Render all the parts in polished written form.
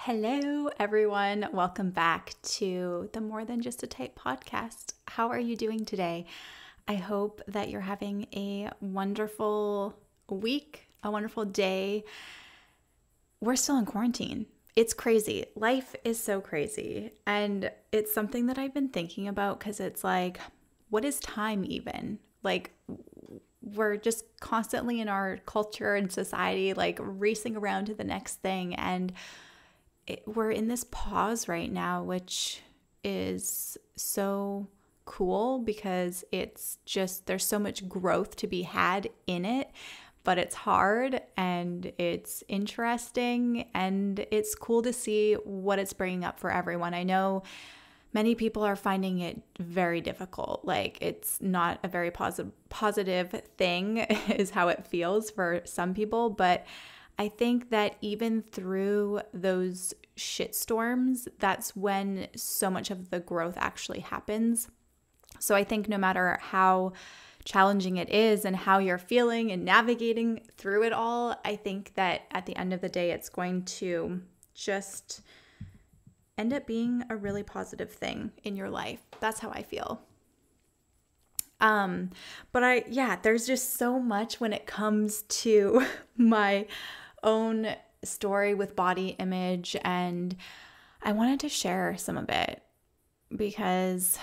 Hello, everyone. Welcome back to the More Than Just a Type podcast. How are you doing today? I hope that you're having a wonderful week, a wonderful day. We're still in quarantine. It's crazy. Life is so crazy. And it's something that I've been thinking about because it's like, what is time even? Like, we're just constantly in our culture and society, like racing around to the next thing. And we're in this pause right now, which is so cool because it's just, there's so much growth to be had in it, but it's hard and it's interesting and it's cool to see what it's bringing up for everyone. I know many people are finding it very difficult. Like, it's not a very positive thing is how it feels for some people, but I think that even through those shitstorms, that's when so much of the growth actually happens. So I think no matter how challenging it is and how you're feeling and navigating through it all, I think that at the end of the day, it's going to just end up being a really positive thing in your life. That's how I feel. There's just so much when it comes to my own story with body image, and I wanted to share some of it because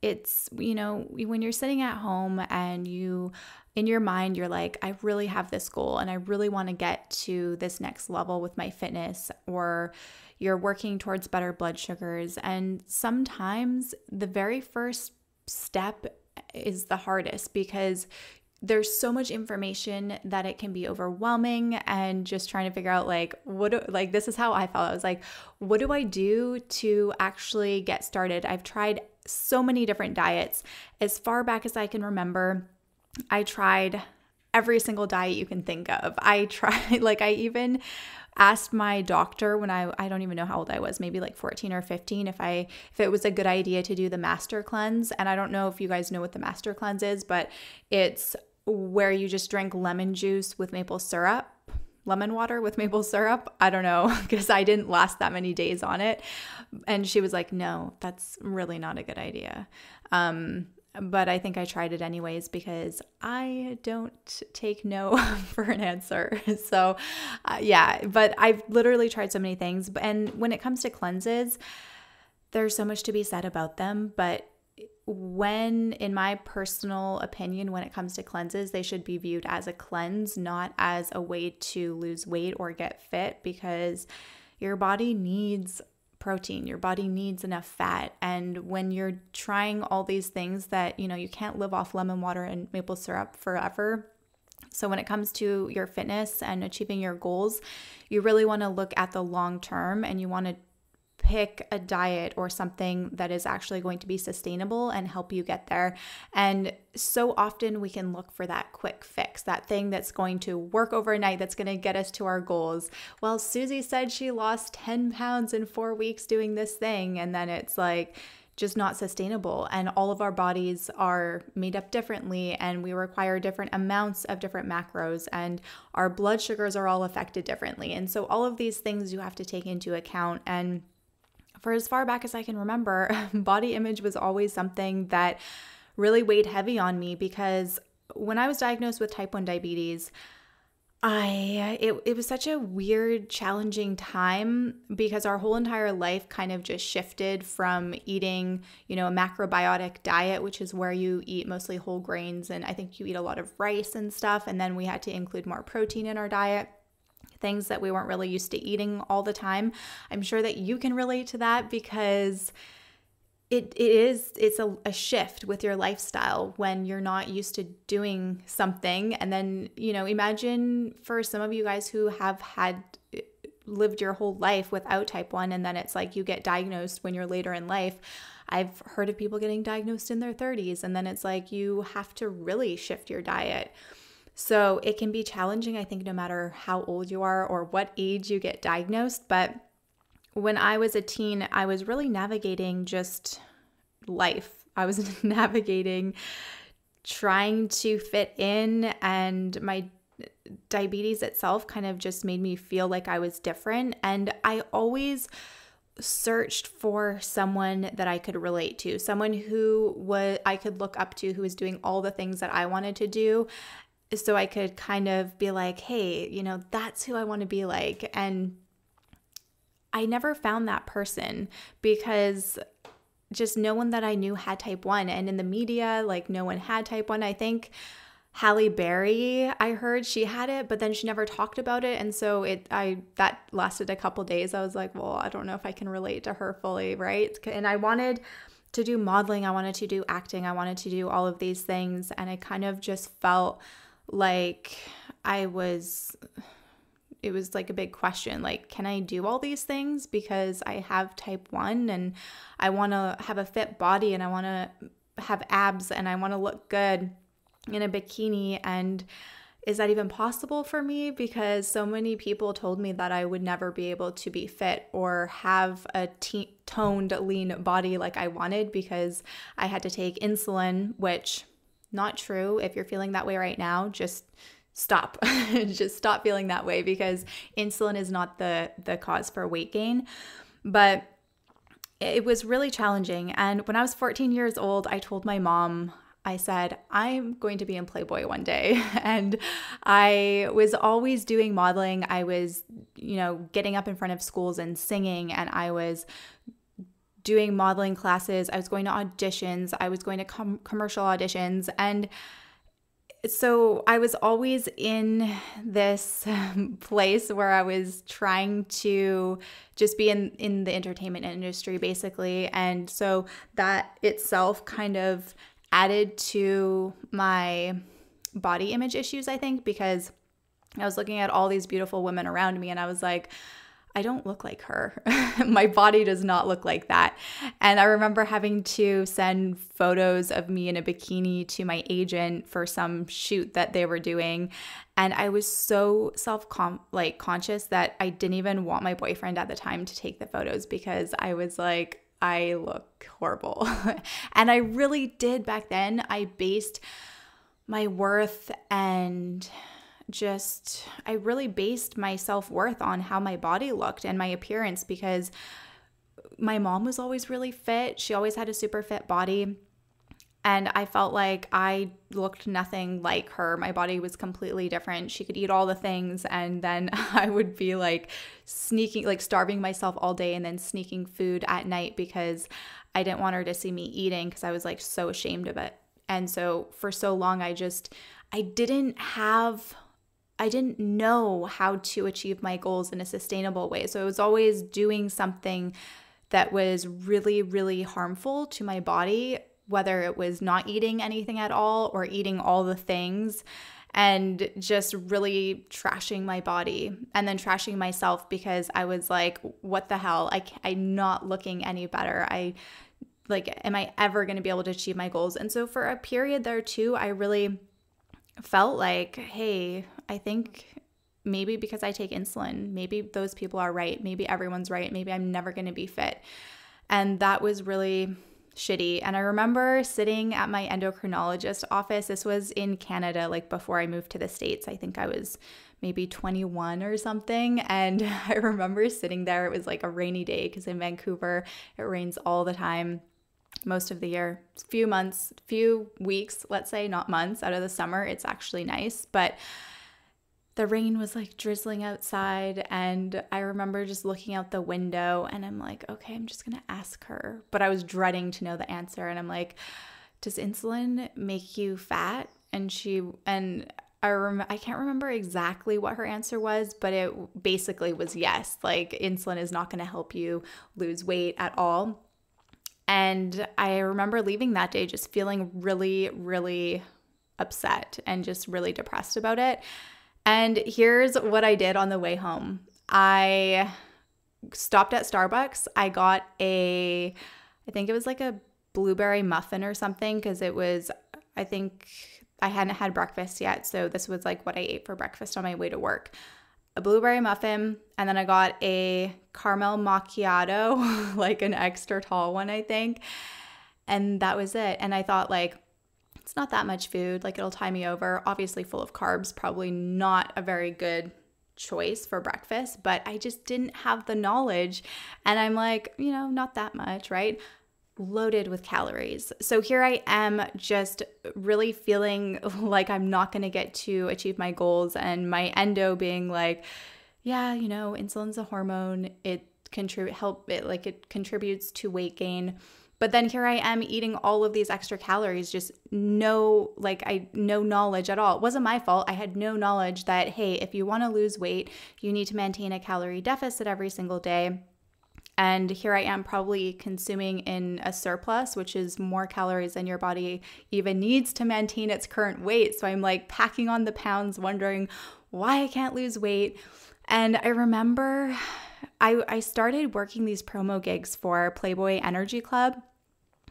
it's, when you're sitting at home and in your mind, you're like, I really have this goal and I really want to get to this next level with my fitness, or you're working towards better blood sugars. And sometimes the very first step is the hardest because there's so much information that it can be overwhelming, and just trying to figure out this is how I felt. I was like, what do I do to actually get started? I've tried so many different diets. As far back as I can remember, I tried every single diet you can think of. I even asked my doctor when I don't even know how old I was, maybe like 14 or 15, if it was a good idea to do the master cleanse. And I don't know if you guys know what the master cleanse is, but it's where you just drink lemon juice with maple syrup, lemon water with maple syrup. I don't know, because I didn't last that many days on it. And she was like, no, that's really not a good idea. But I think I tried it anyways because I don't take no for an answer. So but I've literally tried so many things. And when it comes to cleanses, there's so much to be said about them. But in my personal opinion, when it comes to cleanses, they should be viewed as a cleanse, not as a way to lose weight or get fit, because your body needs protein. Your body needs enough fat. And when you're trying all these things that, you can't live off lemon water and maple syrup forever. So when it comes to your fitness and achieving your goals, you really want to look at the long term, and you want to pick a diet or something that is actually going to be sustainable and help you get there. And so often we can look for that quick fix, that thing that's going to work overnight, that's going to get us to our goals. Well, Susie said she lost 10 pounds in 4 weeks doing this thing, and then it's like just not sustainable. And all of our bodies are made up differently, and we require different amounts of different macros, and our blood sugars are all affected differently. And so all of these things you have to take into account. And for as far back as I can remember, body image was always something that really weighed heavy on me, because when I was diagnosed with type 1 diabetes, it was such a weird, challenging time, because our whole entire life kind of just shifted from eating, a macrobiotic diet, which is where you eat mostly whole grains, and I think you eat a lot of rice and stuff, and then we had to include more protein in our diet. Things that we weren't really used to eating all the time. I'm sure that you can relate to that, because it's a shift with your lifestyle when you're not used to doing something. And then, imagine for some of you guys who have lived your whole life without type 1, and then it's like you get diagnosed when you're later in life. I've heard of people getting diagnosed in their 30s, and then it's like you have to really shift your diet. So it can be challenging, I think, no matter how old you are or what age you get diagnosed. But when I was a teen, I was really navigating just life. I was navigating trying to fit in, and my diabetes itself kind of just made me feel like I was different. And I always searched for someone that I could relate to, someone who I could look up to, who was doing all the things that I wanted to do. So I could kind of be like, hey, that's who I want to be like. And I never found that person because just no one that I knew had type 1. And in the media, like no one had type 1. I think Halle Berry, I heard she had it, but then she never talked about it. And so that lasted a couple days. I was like, well, I don't know if I can relate to her fully, right? And I wanted to do modeling. I wanted to do acting. I wanted to do all of these things. And I kind of just felt like it was like a big question, like, can I do all these things because I have type 1 and I want to have a fit body and I want to have abs and I want to look good in a bikini, and is that even possible for me? Because so many people told me that I would never be able to be fit or have a toned, lean body like I wanted because I had to take insulin, which not true. If you're feeling that way right now, just stop. Just stop feeling that way, because insulin is not the cause for weight gain. But it was really challenging. And when I was 14 years old, I told my mom, I said, I'm going to be in Playboy one day. And I was always doing modeling. I was, getting up in front of schools and singing, and I was doing modeling classes. I was going to auditions. I was going to commercial auditions. And so I was always in this place where I was trying to just be in the entertainment industry, basically. And so that itself kind of added to my body image issues, I think, because I was looking at all these beautiful women around me and I was like, I don't look like her. My body does not look like that. And I remember having to send photos of me in a bikini to my agent for some shoot that they were doing. And I was so conscious that I didn't even want my boyfriend at the time to take the photos because I was like, I look horrible. And I really did back then. I based my worth and I really based my self-worth on how my body looked and my appearance, because my mom was always really fit. She always had a super fit body. And I felt like I looked nothing like her. My body was completely different. She could eat all the things. And then I would be like starving myself all day and then sneaking food at night because I didn't want her to see me eating because I was like so ashamed of it. And so for so long, I didn't know how to achieve my goals in a sustainable way. So I was always doing something that was really, really harmful to my body, whether it was not eating anything at all or eating all the things, and just really trashing my body and then trashing myself because I was like, what the hell? I'm not looking any better. Am I ever going to be able to achieve my goals? And so for a period there too, I really felt like, hey, I think maybe because I take insulin, maybe those people are right. Maybe everyone's right. Maybe I'm never going to be fit. And that was really shitty. And I remember sitting at my endocrinologist office. This was in Canada, like before I moved to the States. I think I was maybe 21 or something. And I remember sitting there. It was like a rainy day because in Vancouver, it rains all the time. Most of the year, few weeks, let's say, not months out of the summer, it's actually nice. But the rain was like drizzling outside, and I remember just looking out the window and I'm like, okay, I'm just gonna ask her. But I was dreading to know the answer, and I'm like, does insulin make you fat? And I can't remember exactly what her answer was, but it basically was yes. Like, insulin is not going to help you lose weight at all. And I remember leaving that day just feeling really, really upset and just really depressed about it. And here's what I did on the way home. I stopped at Starbucks. I got I think it was like a blueberry muffin or something, because I think I hadn't had breakfast yet. So this was like what I ate for breakfast on my way to work. A blueberry muffin, and then I got a caramel macchiato, like an extra tall one, I think. And that was it. And I thought, like, it's not that much food. Like, it'll tie me over. Obviously full of carbs, probably not a very good choice for breakfast, but I just didn't have the knowledge. And I'm like, not that much, right? Loaded with calories. So here I am, just really feeling like I'm not going to get to achieve my goals, and my endo being like, yeah, insulin's a hormone. It contributes to weight gain. But then here I am eating all of these extra calories, just no knowledge at all. It wasn't my fault. I had no knowledge that, hey, if you want to lose weight, you need to maintain a calorie deficit every single day. And here I am probably consuming in a surplus, which is more calories than your body even needs to maintain its current weight. So I'm like packing on the pounds, wondering why I can't lose weight. And I remember I started working these promo gigs for Playboy Energy Club.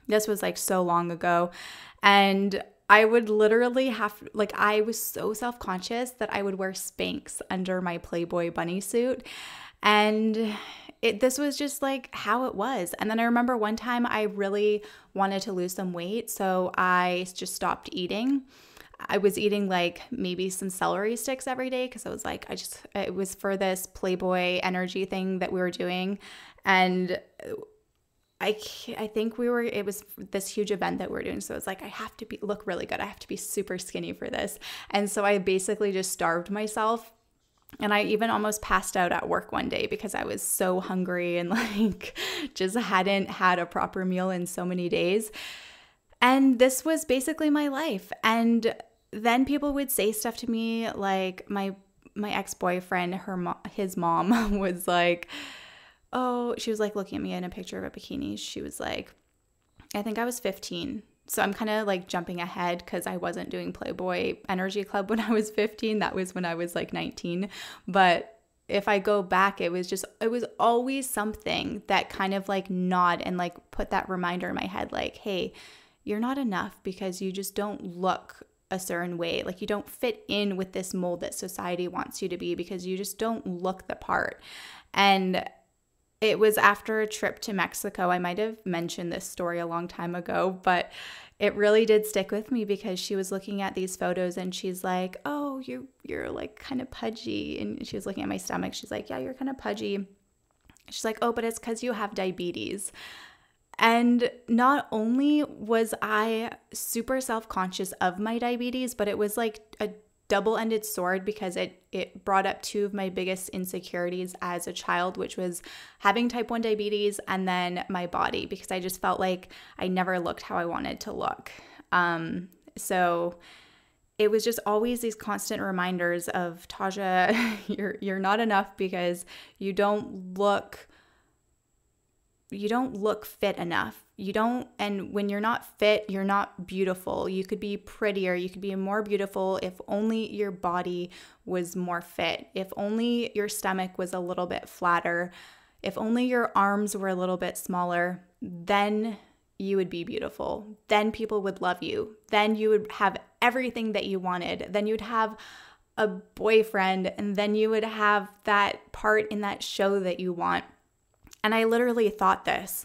This was like so long ago. And I would literally I was so self-conscious that I would wear Spanx under my Playboy bunny suit. And this was just like how it was. And then I remember one time I really wanted to lose some weight, so I just stopped eating. I was eating like maybe some celery sticks every day because I was like, it was for this Playboy energy thing that we were doing. And I think it was this huge event that we were doing. So it's like, I have to look really good. I have to be super skinny for this. And so I basically just starved myself. And I even almost passed out at work one day because I was so hungry and like just hadn't had a proper meal in so many days. And this was basically my life. And then people would say stuff to me like my ex-boyfriend, his mom was like, oh, she was like looking at me in a picture of a bikini. She was like, I think I was 15. So I'm kind of like jumping ahead because I wasn't doing Playboy Energy Club when I was 15. That was when I was like 19. But if I go back, it was always something that kind of like nod and like put that reminder in my head, like, hey, you're not enough because you just don't look a certain way. Like, you don't fit in with this mold that society wants you to be because you just don't look the part. And it was after a trip to Mexico. I might have mentioned this story a long time ago, but it really did stick with me because she was looking at these photos and she's like, oh, you're like kind of pudgy. And she was looking at my stomach. She's like, yeah, you're kind of pudgy. She's like, oh, but it's because you have diabetes. And not only was I super self-conscious of my diabetes, but it was like a double-ended sword because it brought up two of my biggest insecurities as a child, which was having type 1 diabetes and then my body, because I just felt like I never looked how I wanted to look. So it was just always these constant reminders of, Taja, you're not enough because you don't look fit enough. And when you're not fit, you're not beautiful. You could be prettier. You could be more beautiful if only your body was more fit. If only your stomach was a little bit flatter. If only your arms were a little bit smaller, then you would be beautiful. Then people would love you. Then you would have everything that you wanted. Then you'd have a boyfriend, and then you would have that part in that show that you want. And I literally thought this.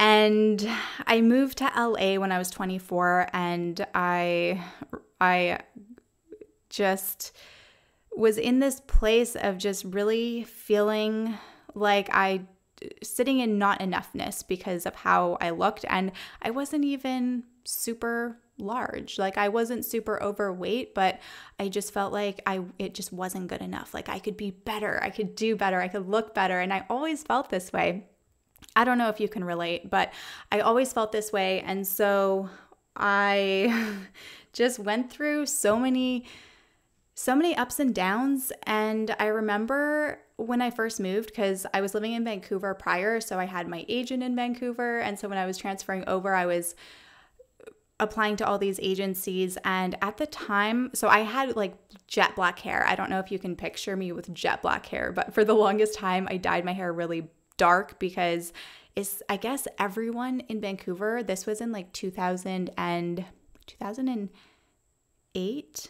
And I moved to LA when I was 24, and I just was in this place of just really feeling like sitting in not enoughness because of how I looked. And I wasn't even super large. Like, I wasn't super overweight, but I just felt like it just wasn't good enough. Like, I could be better. I could do better. I could look better. And I always felt this way. I don't know if you can relate, but I always felt this way. And so I just went through so many ups and downs. And I remember when I first moved, because I was living in Vancouver prior, so I had my agent in Vancouver. And so when I was transferring over, I was applying to all these agencies. And at the time, so I had like jet black hair. I don't know if you can picture me with jet black hair, but for the longest time, I dyed my hair really dark because I guess everyone in Vancouver, this was in like 2008,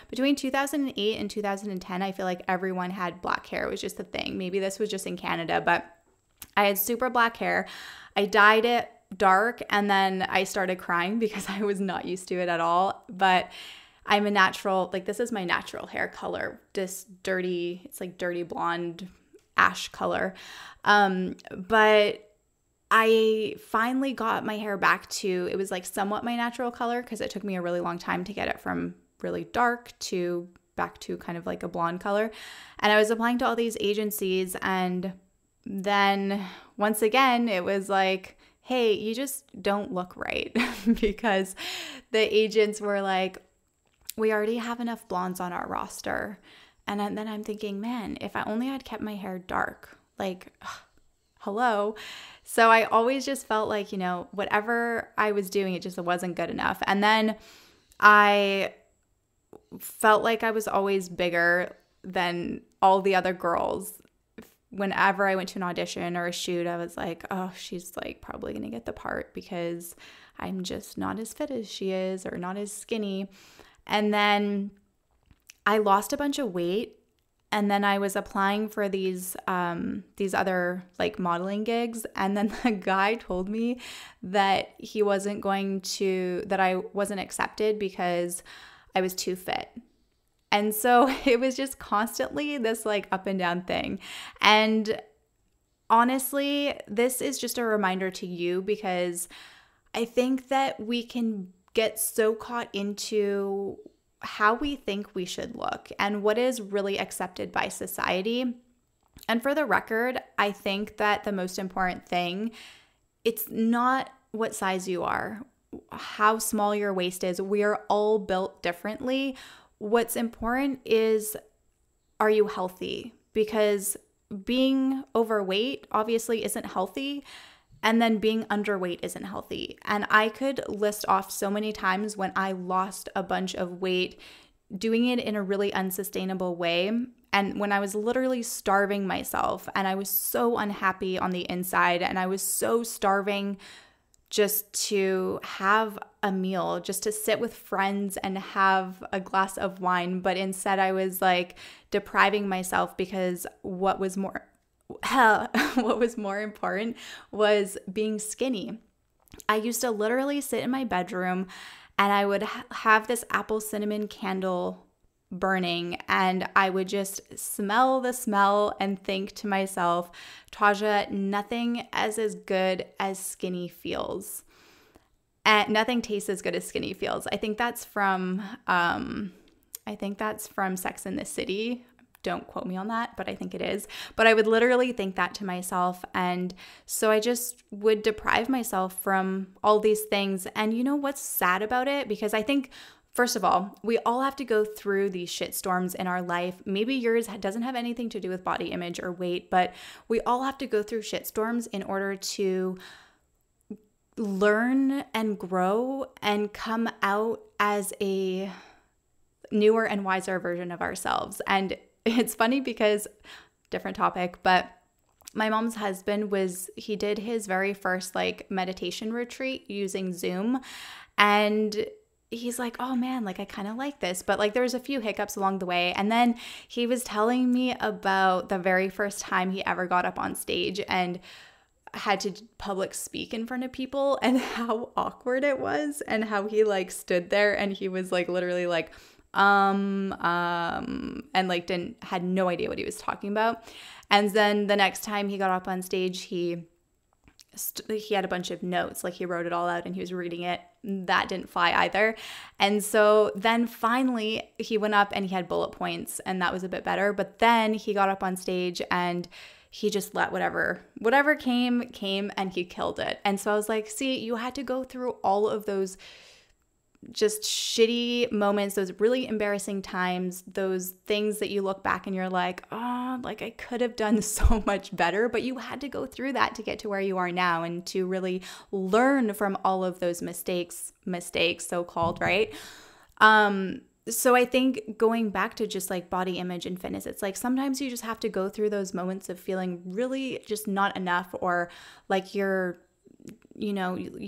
between 2008 and 2010, I feel like everyone had black hair. It was just the thing. Maybe this was just in Canada, but I had super black hair. I dyed it dark and then I started crying because I was not used to it at all. But I'm a natural, like this is my natural hair color, this dirty, it's like dirty blonde ash color. But I finally got my hair back to, it was like somewhat my natural color because it took me a really long time to get it from really dark to back to kind of like a blonde color. And I was applying to all these agencies, and then once again, it was like, hey, you just don't look right because the agents were like, we already have enough blondes on our roster. And then I'm thinking, man, if I only had kept my hair dark, like, hello. So I always just felt like, whatever I was doing, it just wasn't good enough. And then I felt like I was always bigger than all the other girls. Whenever I went to an audition or a shoot, I was like, oh, she's like probably going to get the part because I'm just not as fit as she is or not as skinny. And then I lost a bunch of weight, and then I was applying for these other like modeling gigs, and then the guy told me that that I wasn't accepted because I was too fit. And so it was just constantly this like up and down thing. And honestly, this is just a reminder to you because I think that we can get so caught into how we think we should look and what is really accepted by society. And for the record, I think that the most important thing, it's not what size you are, how small your waist is. We are all built differently. What's important is, are you healthy? Because being overweight obviously isn't healthy. And then being underweight isn't healthy. And I could list off so many times when I lost a bunch of weight doing it in a really unsustainable way. And when I was literally starving myself and I was so unhappy on the inside and I was so starving just to have a meal, just to sit with friends and have a glass of wine. But instead I was like depriving myself because what was more important was being skinny. I used to literally sit in my bedroom and I would have this apple cinnamon candle burning and I would just smell the smell and think to myself, Taja, nothing as good as skinny feels. And nothing tastes as good as skinny feels. I think that's from Sex and the City. Don't quote me on that, but I think it is. But I would literally think that to myself. And so I just would deprive myself from all these things. And you know what's sad about it? Because I think, first of all, we all have to go through these shitstorms in our life. Maybe yours doesn't have anything to do with body image or weight, but we all have to go through shitstorms in order to learn and grow and come out as a newer and wiser version of ourselves. And it's funny because, different topic, but my mom's husband he did his very first like meditation retreat using Zoom, and he's like, oh man, like I kind of like this, but like there's a few hiccups along the way. And then he was telling me about the very first time he ever got up on stage and had to public speak in front of people and how awkward it was and how he like stood there and he was like literally like and like had no idea what he was talking about. And then the next time he got up on stage, he had a bunch of notes, like he wrote it all out and he was reading it. That didn't fly either. And so then finally he went up and he had bullet points and that was a bit better. But then he got up on stage and he just let whatever came and he killed it. And so I was like, see, you had to go through all of those just shitty moments, those really embarrassing times, those things that you look back and you're like, oh, like I could have done so much better, but you had to go through that to get to where you are now and to really learn from all of those mistakes, so-called, right? So I think going back to just like body image and fitness, it's like sometimes you just have to go through those moments of feeling really just not enough, or like you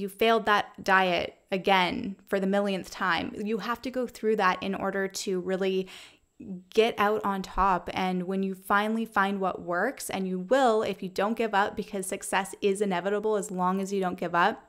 failed that diet again for the millionth time. You have to go through that in order to really get out on top. And when you finally find what works, and you will if you don't give up, because success is inevitable as long as you don't give up.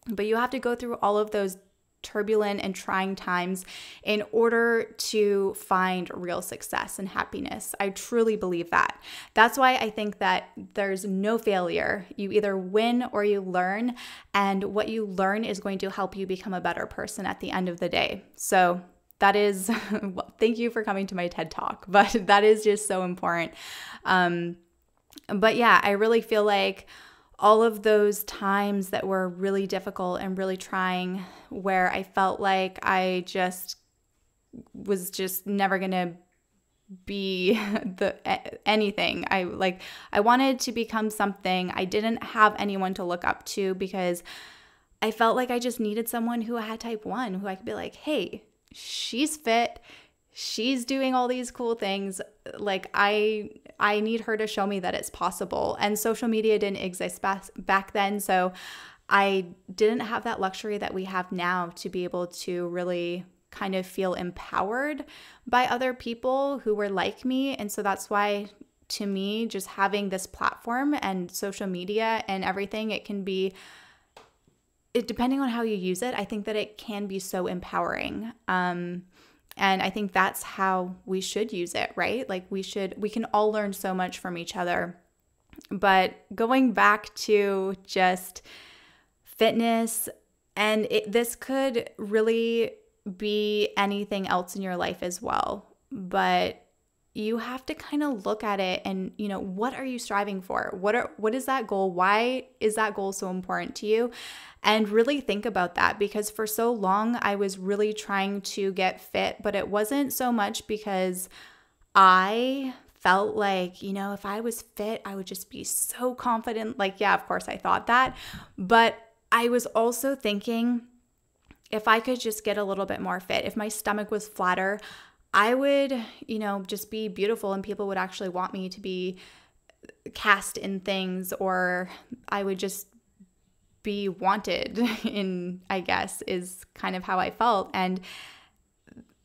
But you have to go through all of those turbulent and trying times in order to find real success and happiness. I truly believe that. That's why I think that there's no failure. You either win or you learn, and what you learn is going to help you become a better person at the end of the day. So that is, well, thank you for coming to my TED Talk, but that is just so important. But yeah, I really feel like all of those times that were really difficult and really trying, where I felt like I just was just never going to be anything. I wanted to become something. I didn't have anyone to look up to, because I felt like I just needed someone who had type 1, who I could be like, hey, she's fit, she's doing all these cool things. Like I need her to show me that it's possible. And social media didn't exist back then, so I didn't have that luxury that we have now to be able to really kind of feel empowered by other people who were like me. And so that's why, to me, just having this platform and social media and everything, it can be, depending on how you use it, I think that it can be so empowering. And I think that's how we should use it, right? Like we can all learn so much from each other. But going back to just fitness, and this could really be anything else in your life as well. But you have to kind of look at it and, what are you striving for? What is that goal? Why is that goal so important to you? And really think about that, because for so long I was really trying to get fit, but it wasn't so much because I felt like, if I was fit, I would just be so confident. Like, yeah, of course I thought that, but I was also thinking, if I could just get a little bit more fit, if my stomach was flatter, I would, just be beautiful, and people would actually want me to be cast in things, or I would just be wanted in, I guess, is kind of how I felt. And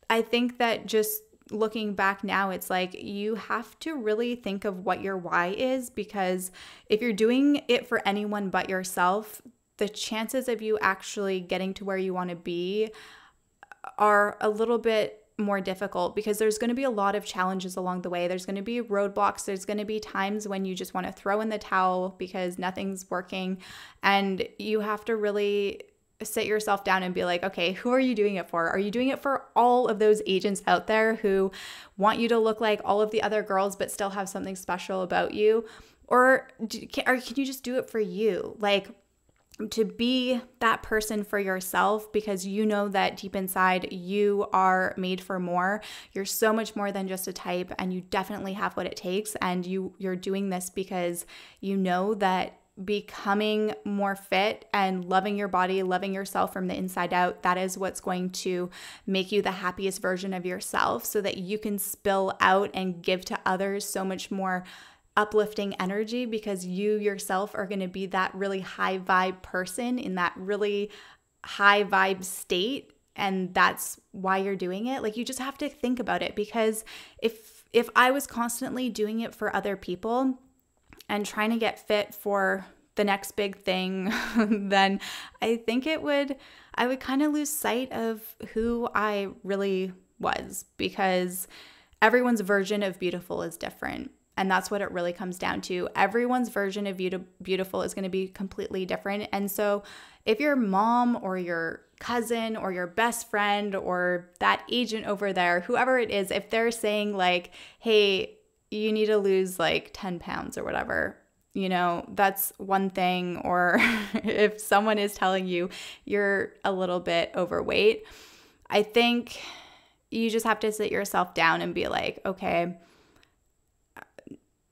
I think that just looking back now, it's like you have to really think of what your why is, because if you're doing it for anyone but yourself, the chances of you actually getting to where you want to be are a little bit more difficult, because there's going to be a lot of challenges along the way. There's going to be roadblocks. There's going to be times when you just want to throw in the towel because nothing's working. And you have to really sit yourself down and be like, okay, who are you doing it for? Are you doing it for all of those agents out there who want you to look like all of the other girls but still have something special about you? Or can you just do it for you? Like, to be that person for yourself, because you know that deep inside you are made for more. You're so much more than just a type, and you definitely have what it takes. And you're doing this because you know that becoming more fit and loving your body, loving yourself from the inside out, that is what's going to make you the happiest version of yourself, so that you can spill out and give to others so much more uplifting energy, because you yourself are going to be that really high vibe person in that really high vibe state. And that's why you're doing it. Like, you just have to think about it, because if I was constantly doing it for other people and trying to get fit for the next big thing, then I think I would kind of lose sight of who I really was, because everyone's version of beautiful is different. And that's what it really comes down to. Everyone's version of beautiful is going to be completely different. And so if your mom or your cousin or your best friend or that agent over there, whoever it is, if they're saying like, hey, you need to lose like 10 pounds or whatever, that's one thing. Or if someone is telling you you're a little bit overweight, I think you just have to sit yourself down and be like, okay,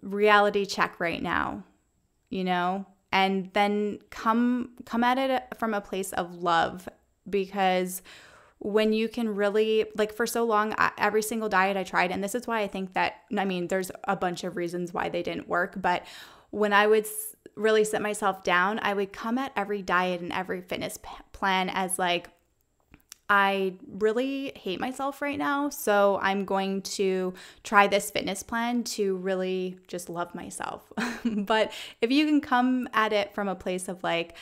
reality check right now, and then come at it from a place of love. Because when you can really, like, for so long, every single diet I tried, and this is why I think that, there's a bunch of reasons why they didn't work, but when I would really sit myself down, I would come at every diet and every fitness plan as like, I really hate myself right now. So I'm going to try this fitness plan to really just love myself. But if you can come at it from a place of like,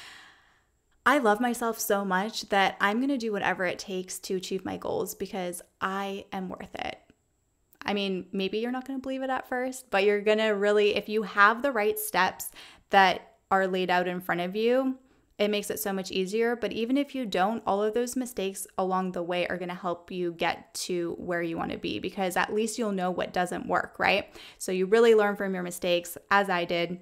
I love myself so much that I'm going to do whatever it takes to achieve my goals because I am worth it. I mean, maybe you're not going to believe it at first, but you're going to really, if you have the right steps that are laid out in front of you, it makes it so much easier. But even if you don't, all of those mistakes along the way are going to help you get to where you want to be, because at least you'll know what doesn't work, right? So you really learn from your mistakes, as I did.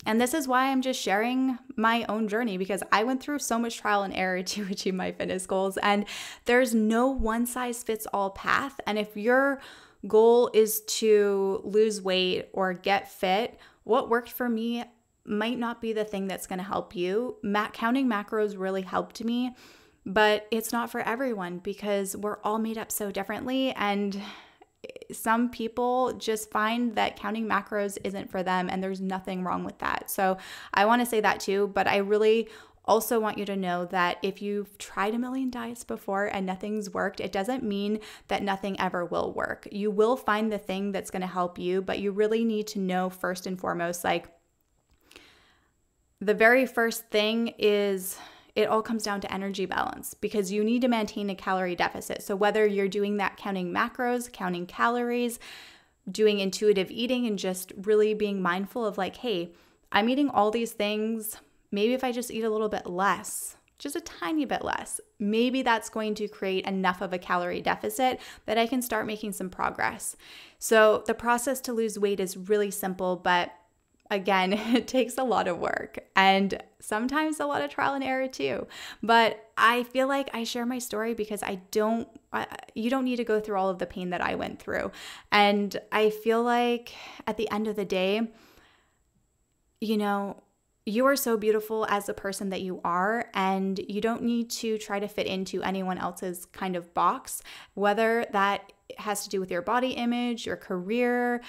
And this is why I'm just sharing my own journey, because I went through so much trial and error to achieve my fitness goals, and there's no one size fits all path. And if your goal is to lose weight or get fit, what worked for me might not be the thing that's going to help you. Counting macros really helped me, but it's not for everyone because we're all made up so differently. And some people just find that counting macros isn't for them, and there's nothing wrong with that. So I want to say that too, but I really also want you to know that if you've tried a million diets before and nothing's worked, it doesn't mean that nothing ever will work. You will find the thing that's going to help you, but you really need to know first and foremost, like, the very first thing is it all comes down to energy balance, because you need to maintain a calorie deficit. So whether you're doing that counting macros, counting calories, doing intuitive eating, and just really being mindful of like, hey, I'm eating all these things. Maybe if I just eat a little bit less, just a tiny bit less, maybe that's going to create enough of a calorie deficit that I can start making some progress. So the process to lose weight is really simple, but again, it takes a lot of work and sometimes a lot of trial and error too. But I feel like I share my story because you don't need to go through all of the pain that I went through. And I feel like at the end of the day, you are so beautiful as the person that you are, and you don't need to try to fit into anyone else's kind of box, whether that has to do with your body image, your career,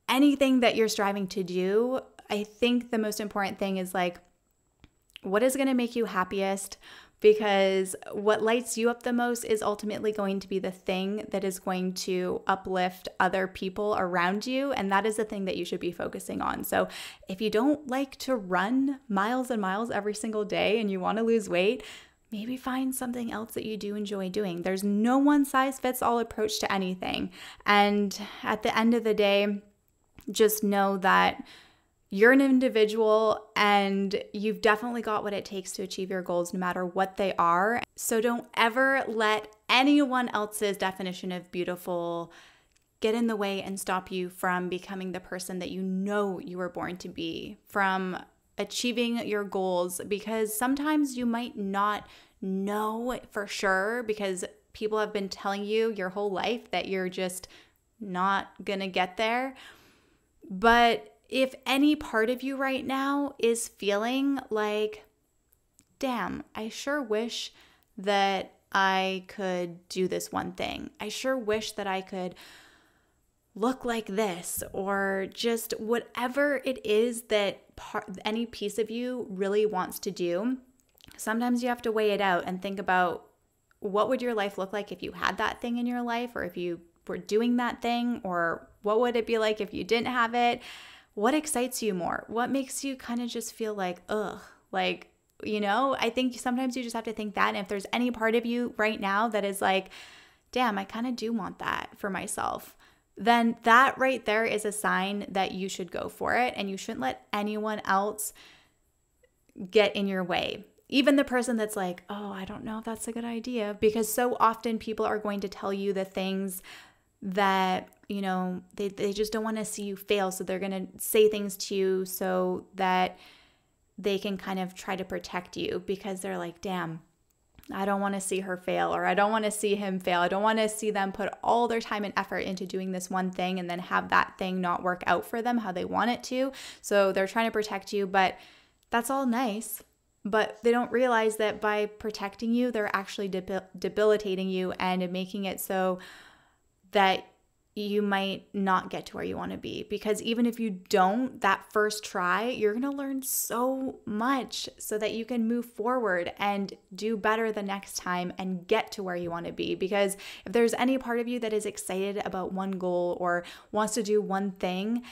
anything that you're striving to do. I think the most important thing is like, what is going to make you happiest? Because what lights you up the most is ultimately going to be the thing that is going to uplift other people around you. And that is the thing that you should be focusing on. So if you don't like to run miles and miles every single day and you want to lose weight, maybe find something else that you do enjoy doing. There's no one size fits all approach to anything. And at the end of the day, just know that you're an individual and you've definitely got what it takes to achieve your goals no matter what they are. So don't ever let anyone else's definition of beautiful get in the way and stop you from becoming the person that you know you were born to be, from achieving your goals, because sometimes you might not know for sure because people have been telling you your whole life that you're just not gonna get there. But if any part of you right now is feeling like, damn, I sure wish that I could do this one thing. I sure wish that I could look like this, or just whatever it is that any piece of you really wants to do. Sometimes you have to weigh it out and think about, what would your life look like if you had that thing in your life, or if you were doing that thing, or what would it be like if you didn't have it? What excites you more? What makes you kind of just feel like, ugh, like, I think sometimes you just have to think that. And if there's any part of you right now that is like, damn, I kind of do want that for myself, then that right there is a sign that you should go for it. And you shouldn't let anyone else get in your way. Even the person that's like, oh, I don't know if that's a good idea, because so often people are going to tell you the things that, they just don't want to see you fail. So they're going to say things to you so that they can kind of try to protect you, because they're like, damn, I don't want to see her fail, or I don't want to see him fail. I don't want to see them put all their time and effort into doing this one thing and then have that thing not work out for them how they want it to. So they're trying to protect you, but that's all nice. But they don't realize that by protecting you, they're actually debilitating you and making it so that you might not get to where you want to be. Because even if you don't, that first try, you're going to learn so much so that you can move forward and do better the next time and get to where you want to be. Because if there's any part of you that is excited about one goal or wants to do one thing,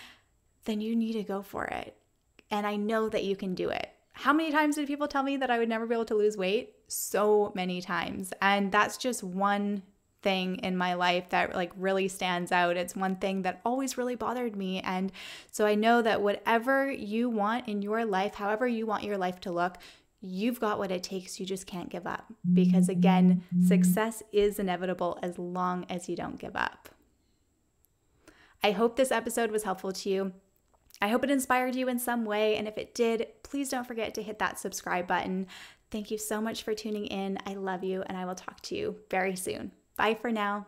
then you need to go for it. And I know that you can do it. How many times did people tell me that I would never be able to lose weight? So many times. And that's just one thing in my life that like really stands out. It's one thing that always really bothered me. And so I know that whatever you want in your life, however you want your life to look, you've got what it takes. You just can't give up. Because again, success is inevitable as long as you don't give up. I hope this episode was helpful to you. I hope it inspired you in some way. And if it did, please don't forget to hit that subscribe button. Thank you so much for tuning in. I love you, and I will talk to you very soon. Bye for now.